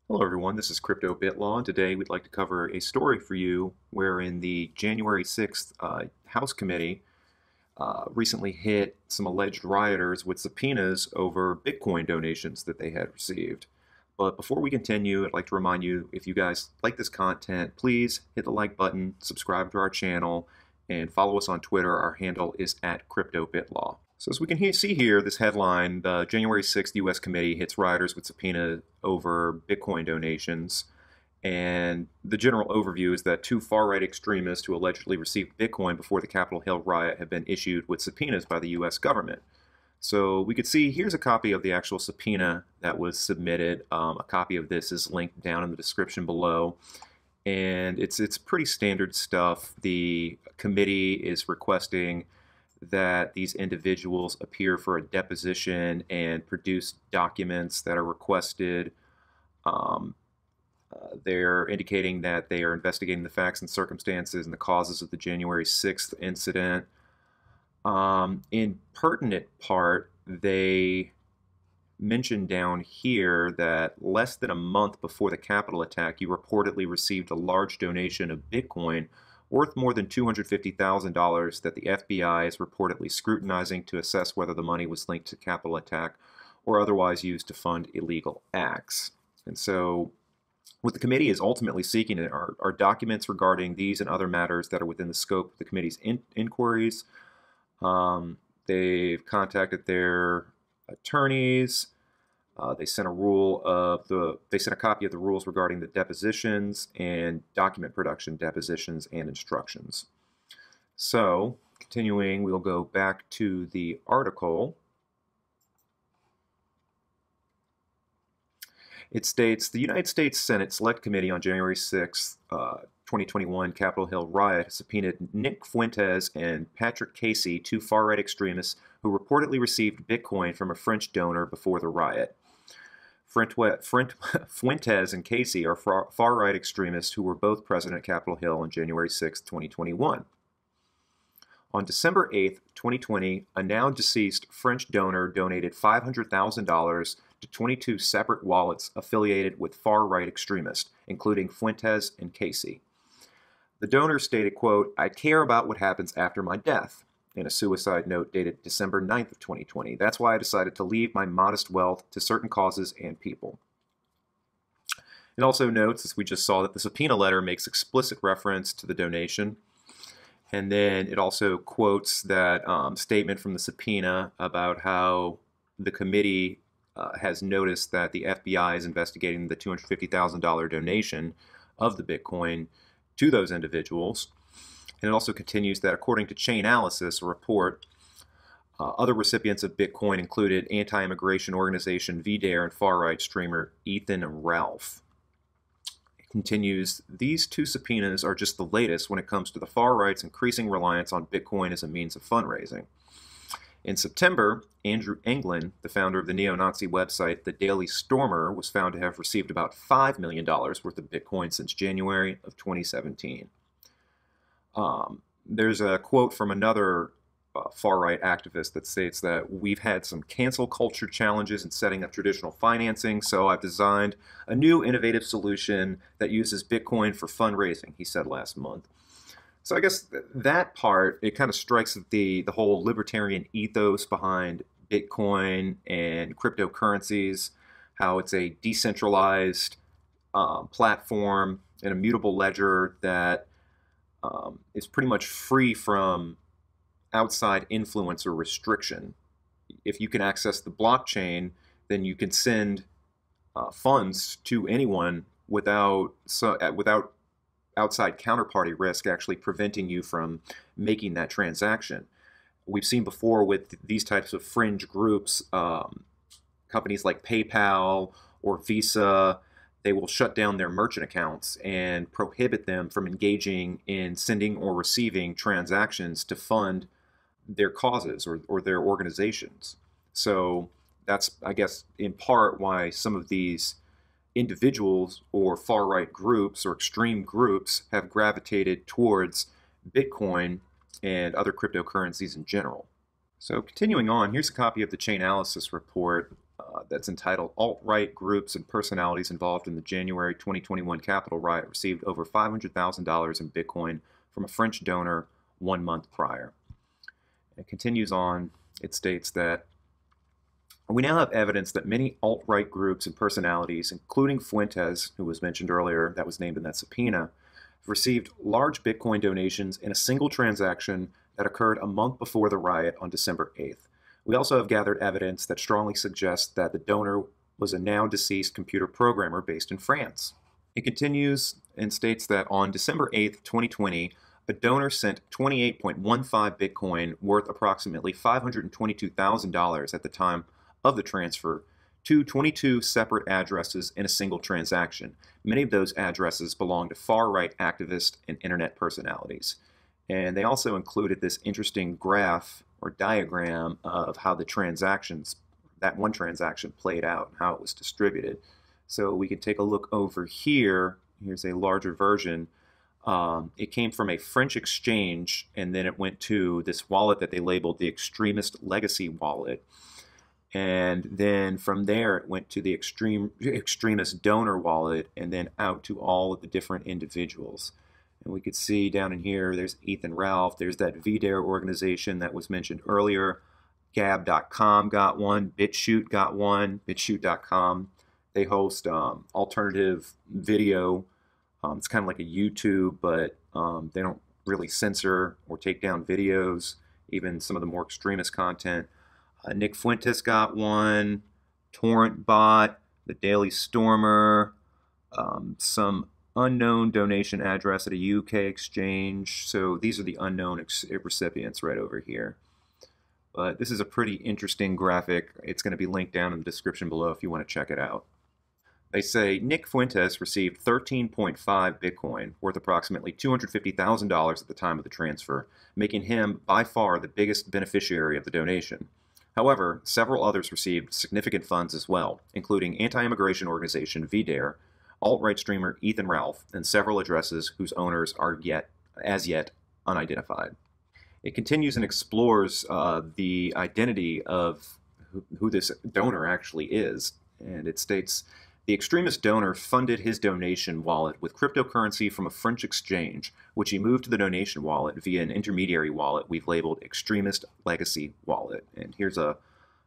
Hello everyone, this is Crypto BitLaw, and today we'd like to cover a story for you wherein the January 6th House Committee recently hit some alleged rioters with subpoenas over Bitcoin donations that they had received. But before we continue, I'd like to remind you, if you guys like this content, please hit the like button, subscribe to our channel, and follow us on Twitter. Our handle is @CryptoBitLaw. So as we can see here, this headline, the January 6th U.S. committee hits rioters with subpoena over Bitcoin donations. And the general overview is that two far-right extremists who allegedly received Bitcoin before the Capitol Hill riot have been issued with subpoenas by the U.S. government. So we could see, here's a copy of the actual subpoena that was submitted. A copy of this is linked down in the description below. And it's pretty standard stuff. The committee is requesting that these individuals appear for a deposition and produce documents that are requested. Um, they're indicating that they are investigating the facts and circumstances and the causes of the January 6th incident. In pertinent part, they mentioned down here that less than a month before the Capitol attack, you reportedly received a large donation of Bitcoin worth more than $250,000 that the FBI is reportedly scrutinizing to assess whether the money was linked to the Capitol attack or otherwise used to fund illegal acts. And so what the committee is ultimately seeking are documents regarding these and other matters that are within the scope of the committee's inquiries. They've contacted their attorneys. They sent a copy of the rules regarding the depositions and document production depositions and instructions. So, continuing, we'll go back to the article. It states, the United States Senate Select Committee on January 6, 2021 Capitol Hill riot subpoenaed Nick Fuentes and Patrick Casey, two far-right extremists who reportedly received Bitcoin from a French donor before the riot. Fuentes and Casey are far-right extremists who were both present at Capitol Hill on January 6, 2021. On December 8, 2020, a now deceased French donor donated $500,000 to 22 separate wallets affiliated with far-right extremists, including Fuentes and Casey. The donor stated, quote, "I care about what happens after my death," in a suicide note dated December 9th of 2020. "That's why I decided to leave my modest wealth to certain causes and people." It also notes, as we just saw, that the subpoena letter makes explicit reference to the donation. And then it also quotes that statement from the subpoena about how the committee has noticed that the FBI is investigating the $250,000 donation of the Bitcoin to those individuals. And it also continues that according to Chainalysis, a report, other recipients of Bitcoin included anti-immigration organization VDARE and far-right streamer Ethan Ralph. It continues, these two subpoenas are just the latest when it comes to the far-right's increasing reliance on Bitcoin as a means of fundraising. In September, Andrew Anglin, the founder of the neo-Nazi website The Daily Stormer, was found to have received about $5 million worth of Bitcoin since January of 2017. There's a quote from another far-right activist that states that we've had some cancel culture challenges in setting up traditional financing, so I've designed a new innovative solution that uses Bitcoin for fundraising, he said last month. So I guess that part, it kind of strikes at the whole libertarian ethos behind Bitcoin and cryptocurrencies, how it's a decentralized platform, an immutable ledger that is pretty much free from outside influence or restriction. If you can access the blockchain, then you can send funds to anyone without outside counterparty risk actually preventing you from making that transaction. We've seen before with these types of fringe groups, companies like PayPal or Visa, they will shut down their merchant accounts and prohibit them from engaging in sending or receiving transactions to fund their causes or their organizations. So that's, I guess, in part why some of these individuals or far-right groups or extreme groups have gravitated towards Bitcoin and other cryptocurrencies in general. So continuing on, here's a copy of the Chainalysis report. that's entitled Alt-Right Groups and Personalities Involved in the January 2021 Capitol Riot Received Over $500,000 in Bitcoin from a French donor 1 month prior. It continues on. It states that we now have evidence that many alt-right groups and personalities, including Fuentes, who was mentioned earlier, that was named in that subpoena, have received large Bitcoin donations in a single transaction that occurred a month before the riot on December 8th. We also have gathered evidence that strongly suggests that the donor was a now deceased computer programmer based in France. It continues and states that on December 8th, 2020, a donor sent 28.15 Bitcoin worth approximately $522,000 at the time of the transfer to 22 separate addresses in a single transaction. Many of those addresses belong to far-right activists and internet personalities. And they also included this interesting graph or diagram of how the transactions, that one transaction played out and how it was distributed. So we can take a look over here. Here's a larger version. It came from a French exchange, and then it went to this wallet that they labeled the Extremist Legacy Wallet. And then from there, it went to the Extremist Donor Wallet, and then out to all of the different individuals. And we could see down in here, there's Ethan Ralph, there's that VDARE organization that was mentioned earlier. Gab.com got one, BitChute got one, BitChute.com. They host alternative video. It's kind of like a YouTube, but they don't really censor or take down videos, even some of the more extremist content. Nick Fuentes got one, Torrent Bot, the Daily Stormer, some unknown donation address at a UK exchange. So these are the unknown recipients right over here. But this is a pretty interesting graphic. It's going to be linked down in the description below if you want to check it out. They say Nick Fuentes received 13.5 Bitcoin, worth approximately $250,000 at the time of the transfer, making him by far the biggest beneficiary of the donation. However, several others received significant funds as well, including anti-immigration organization VDARE, alt-right streamer Ethan Ralph, and several addresses whose owners are as yet unidentified. It continues and explores the identity of who this donor actually is, and it states, the extremist donor funded his donation wallet with cryptocurrency from a French exchange, which he moved to the donation wallet via an intermediary wallet we've labeled Extremist Legacy Wallet. And here's a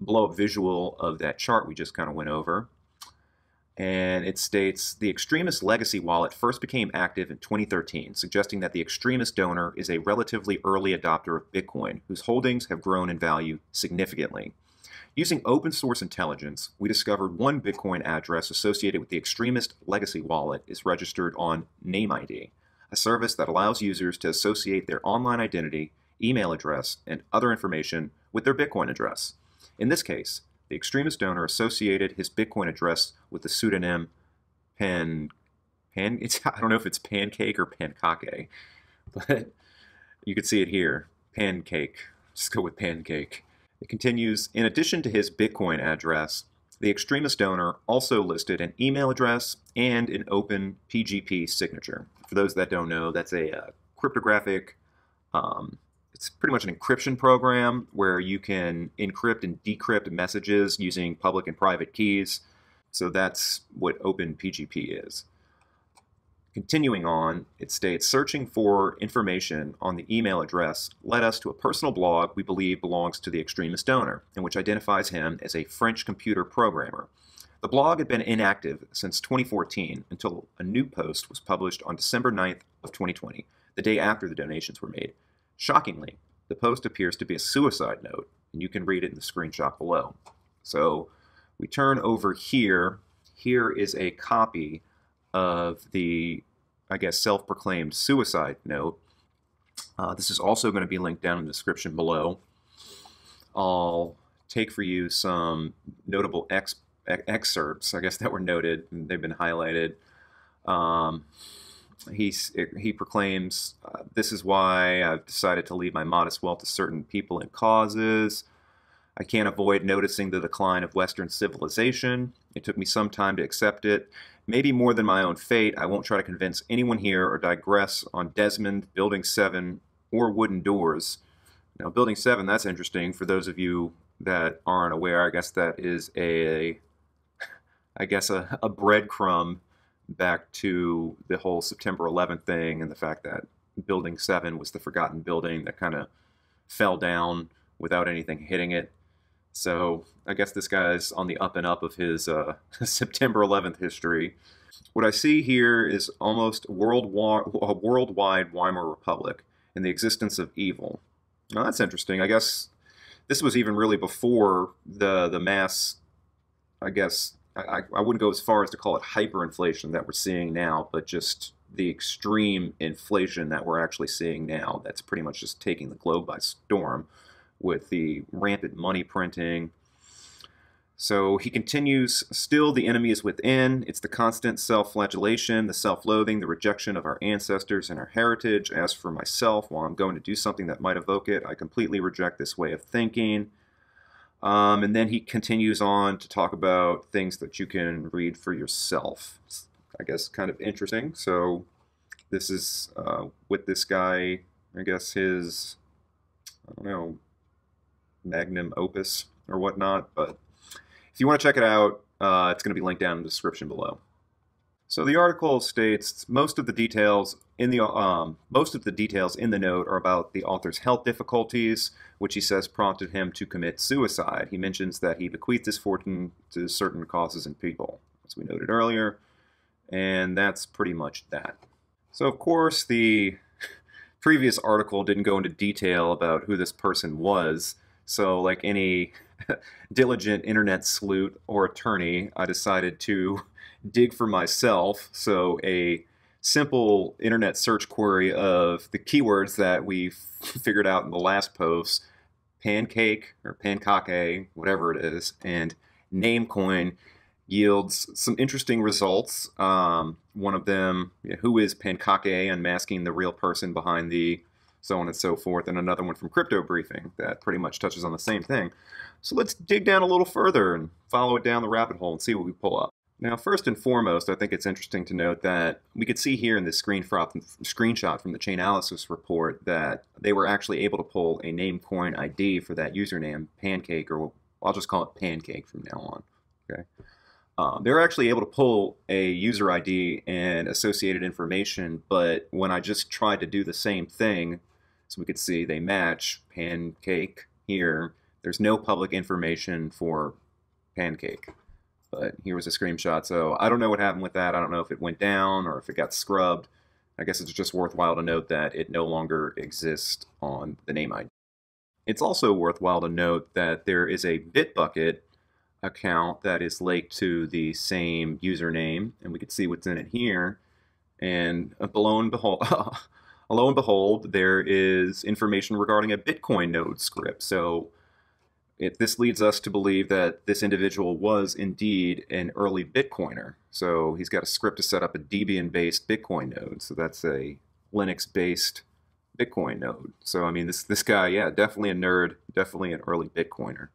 blow-up visual of that chart we just kind of went over. And it states, the Extremist Legacy Wallet first became active in 2013, suggesting that the extremist donor is a relatively early adopter of Bitcoin, whose holdings have grown in value significantly. Using open source intelligence, we discovered one Bitcoin address associated with the Extremist Legacy Wallet is registered on NameID, a service that allows users to associate their online identity, email address, and other information with their Bitcoin address. In this case, the extremist donor associated his Bitcoin address with the pseudonym I don't know if it's Pankkake or Pankkake, but you can see it here, Pankkake. Just go with Pankkake. It continues, in addition to his Bitcoin address, the extremist donor also listed an email address and an open PGP signature. For those that don't know, that's a cryptographic, it's pretty much an encryption program where you can encrypt and decrypt messages using public and private keys. So that's what open PGP is. Continuing on, it states, searching for information on the email address led us to a personal blog we believe belongs to the extremist donor, and which identifies him as a French computer programmer. The blog had been inactive since 2014 until a new post was published on December 9th of 2020, the day after the donations were made. Shockingly, the post appears to be a suicide note, and you can read it in the screenshot below. So we turn over here. Here is a copy of the, I guess, self-proclaimed suicide note. This is also going to be linked down in the description below. I'll take for you some notable excerpts, I guess, that were noted, and they've been highlighted. He proclaims, this is why I've decided to leave my modest wealth to certain people and causes. I can't avoid noticing the decline of Western civilization. It took me some time to accept it. Maybe more than my own fate, I won't try to convince anyone here or digress on Desmond, Building 7, or wooden doors. Now, Building 7, that's interesting for those of you that aren't aware, I guess that is a breadcrumb back to the whole September 11th thing and the fact that Building 7 was the forgotten building that kind of fell down without anything hitting it. So I guess this guy's on the up and up of his September 11th history. What I see here is almost a worldwide Weimar Republic and the existence of evil. Now that's interesting. I guess this was even really before the mass, I guess, I wouldn't go as far as to call it hyperinflation that we're seeing now, but just the extreme inflation that we're actually seeing now that's pretty much just taking the globe by storm with the rampant money printing. So he continues, still the enemy is within. It's the constant self-flagellation, the self-loathing, the rejection of our ancestors and our heritage. As for myself, while I'm going to do something that might evoke it, I completely reject this way of thinking. And then he continues on to talk about things that you can read for yourself. It's, I guess, kind of interesting. So this is with this guy, I guess his, I don't know, magnum opus or whatnot. But if you want to check it out, it's going to be linked down in the description below. So the article states most of the details in the note are about the author's health difficulties, which he says prompted him to commit suicide. He mentions that he bequeathed his fortune to certain causes and people, as we noted earlier, and that's pretty much that. So of course the previous article didn't go into detail about who this person was, so like any diligent internet sleuth or attorney, I decided to dig for myself. So a simple internet search query of the keywords that we figured out in the last post, pancake or pankkake, whatever it is, and Namecoin yields some interesting results. One of them, who is Pankkake, unmasking the real person behind the so on and so forth, and another one from Crypto Briefing that pretty much touches on the same thing. So let's dig down a little further and follow it down the rabbit hole and see what we pull up. Now, first and foremost, I think it's interesting to note that we could see here in this screenshot from the Chainalysis report that they were actually able to pull a Namecoin ID for that username, Pankkake, or I'll just call it Pankkake from now on. Okay. They were actually able to pull a user ID and associated information, but when I just tried to do the same thing, so we could see they match Pankkake here, there's no public information for Pankkake. But here was a screenshot, so I don't know what happened with that. I don't know if it went down or if it got scrubbed. I guess it's just worthwhile to note that it no longer exists on the name ID. It's also worthwhile to note that there is a Bitbucket account that is linked to the same username, and we can see what's in it here. And lo and behold, there is information regarding a Bitcoin node script. So this leads us to believe that this individual was indeed an early Bitcoiner. So he's got a script to set up a Debian-based Bitcoin node. So that's a Linux-based Bitcoin node. So I mean, this guy, yeah, definitely a nerd, definitely an early Bitcoiner.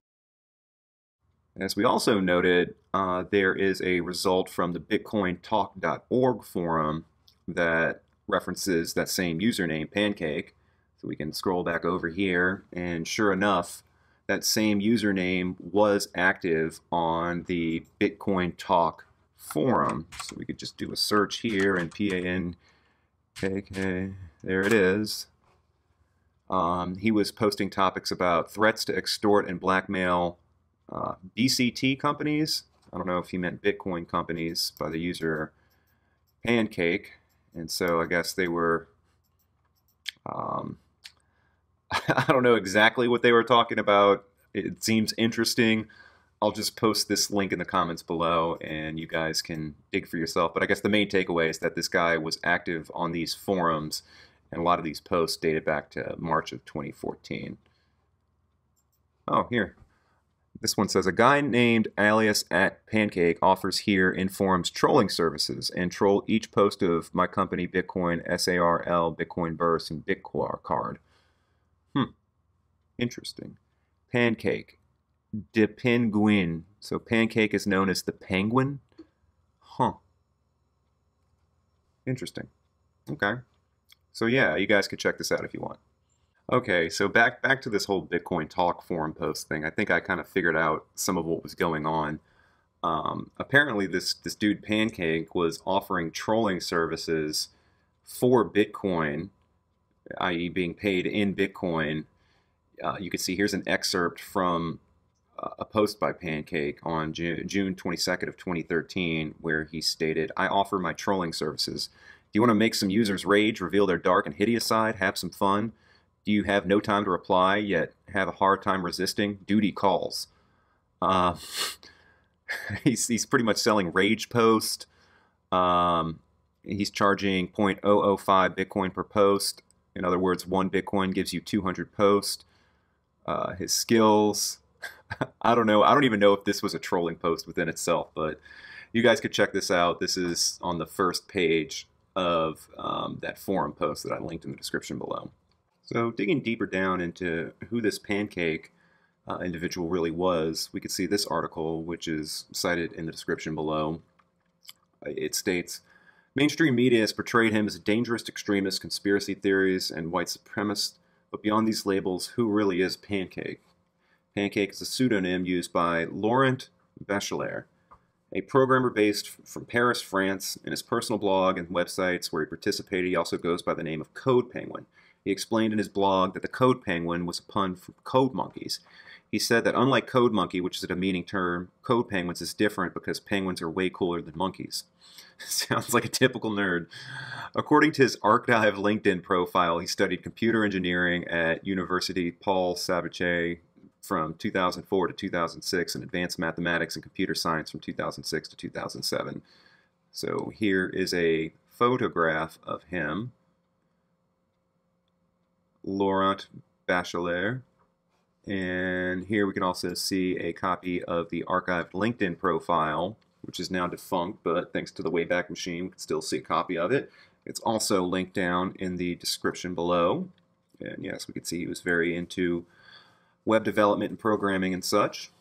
As we also noted, there is a result from the bitcointalk.org forum that references that same username, Pankkake. So we can scroll back over here, and sure enough, that same username was active on the Bitcoin Talk forum. So we could just do a search here, and Pankkake, there it is. He was posting topics about threats to extort and blackmail BCT companies. I don't know if he meant Bitcoin companies by the user Pankkake. And so I guess they were, I don't know exactly what they were talking about. It seems interesting. I'll just post this link in the comments below and you guys can dig for yourself. But I guess the main takeaway is that this guy was active on these forums, and a lot of these posts dated back to March of 2014. Oh, here. This one says, a guy named alias @Pankkake offers here in forums trolling services and troll each post of my company Bitcoin, SARL, Bitcoin Burst, and Bitcoin. Interesting. Pankkake. De Penguin. So Pankkake is known as the Penguin? Interesting. Okay. So yeah, you guys could check this out if you want. Okay, so back to this whole Bitcoin Talk forum post thing. I think I kind of figured out some of what was going on. Apparently, this dude Pancake was offering trolling services for Bitcoin, i.e., being paid in Bitcoin. You can see here's an excerpt from a post by Pancake on June 22nd of 2013, where he stated, "I offer my trolling services. Do you want to make some users rage, reveal their dark and hideous side, have some fun? Do you have no time to reply, yet have a hard time resisting? Duty calls." Uh, he's pretty much selling rage post. Um, he's charging 0.005 Bitcoin per post. In other words, one Bitcoin gives you 200 posts. His skills. I don't know. I don't even know if this was a trolling post within itself, but you guys could check this out. This is on the first page of that forum post that I linked in the description below. So digging deeper down into who this Pancake individual really was, we could see this article, which is cited in the description below. It states, mainstream media has portrayed him as a dangerous extremist, conspiracy theories, and white supremacist, but beyond these labels, who really is Pancake? Pankkake is a pseudonym used by Laurent Bachelard, a programmer based from Paris, France. In his personal blog and websites where he participated, he also goes by the name of Code Penguin. He explained in his blog that the Code Penguin was a pun from Code Monkeys. He said that unlike Code Monkey, which is a demeaning term, Code Penguins is different because penguins are way cooler than monkeys. Sounds like a typical nerd. According to his archive LinkedIn profile, he studied computer engineering at University Paul Sabatier from 2004 to 2006 and advanced mathematics and computer science from 2006 to 2007. So here is a photograph of him, Laurent Bachelard. And here we can also see a copy of the archived LinkedIn profile, which is now defunct, but thanks to the Wayback Machine, we can still see a copy of it. It's also linked down in the description below. And yes, we can see he was very into web development and programming and such.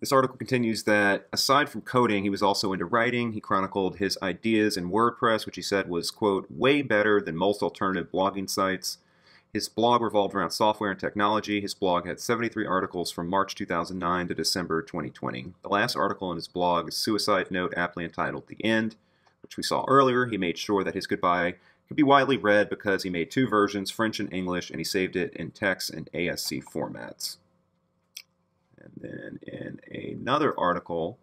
This article continues that aside from coding, he was also into writing. He chronicled his ideas in WordPress, which he said was, quote, way better than most alternative blogging sites. His blog revolved around software and technology. His blog had 73 articles from March 2009 to December 2020. The last article in his blog is Suicide Note, aptly entitled The End, which we saw earlier. He made sure that his goodbye could be widely read because he made two versions, French and English, and he saved it in text and ASC formats. And then in another article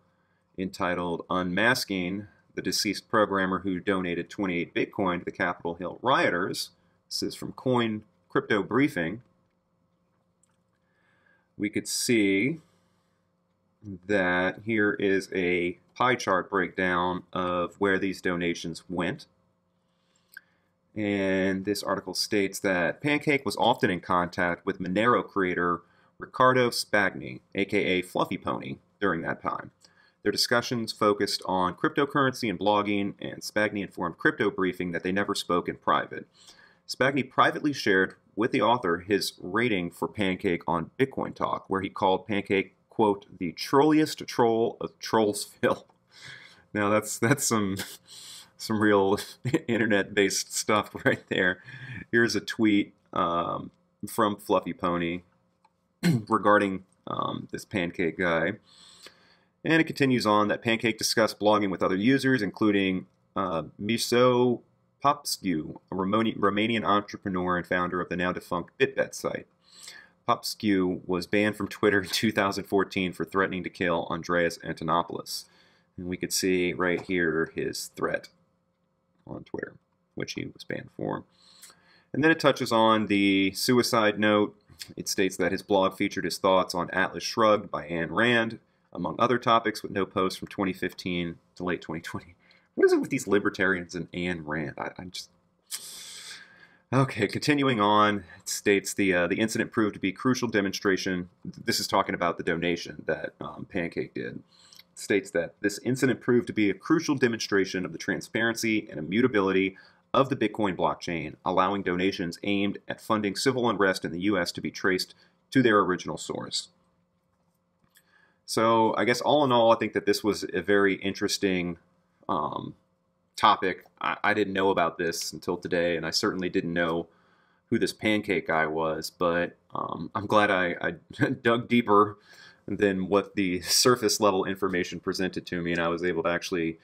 entitled Unmasking the Deceased Programmer Who Donated 28 Bitcoin to the Capitol Hill Rioters, this is from Coin Crypto Briefing, we could see that here is a pie chart breakdown of where these donations went. And this article states that Pankkake was often in contact with Monero creator Riccardo Spagni, aka Fluffy Pony, during that time. Their discussions focused on cryptocurrency and blogging, and Spagni informed Crypto Briefing that they never spoke in private. Spagni privately shared with the author his rating for Pankkake on Bitcoin Talk, where he called Pankkake, quote, the trolliest troll of Trollsville. Now that's some real internet-based stuff right there. Here's a tweet from Fluffy Pony regarding this Pankkake guy. And it continues on that Pankkake discussed blogging with other users, including Miso Popescu, a Romanian entrepreneur and founder of the now-defunct BitBet site. Popescu was banned from Twitter in 2014 for threatening to kill Andreas Antonopoulos. And we could see right here his threat on Twitter, which he was banned for. And then it touches on the suicide note. It states that his blog featured his thoughts on Atlas Shrugged by Ayn Rand, among other topics, with no posts from 2015 to late 2020. What is it with these libertarians and Ayn Rand? I just... Okay, continuing on, it states the incident proved to be a crucial demonstration. This is talking about the donation that Pankkake did. It states that this incident proved to be a crucial demonstration of the transparency and immutability of the Bitcoin blockchain, allowing donations aimed at funding civil unrest in the U.S. to be traced to their original source. So I guess all in all, I think that this was a very interesting topic. I didn't know about this until today, and I certainly didn't know who this Pankkake guy was, but I'm glad I dug deeper than what the surface level information presented to me, and I was able to actually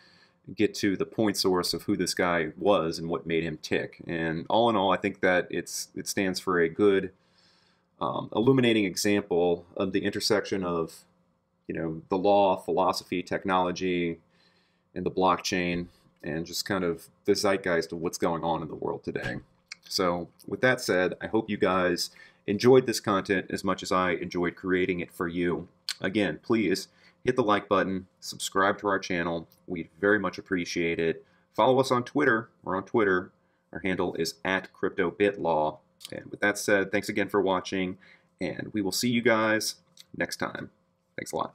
get to the point source of who this guy was and what made him tick. And all in all, I think that it stands for a good illuminating example of the intersection of the law, philosophy, technology, and the blockchain, and just kind of the zeitgeist of what's going on in the world today. So with that said, I hope you guys enjoyed this content as much as I enjoyed creating it for you. Again, please hit the like button, subscribe to our channel. We'd very much appreciate it. Follow us on Twitter. We're on Twitter. Our handle is @CryptoBitLaw. And with that said, thanks again for watching, and we will see you guys next time. Thanks a lot.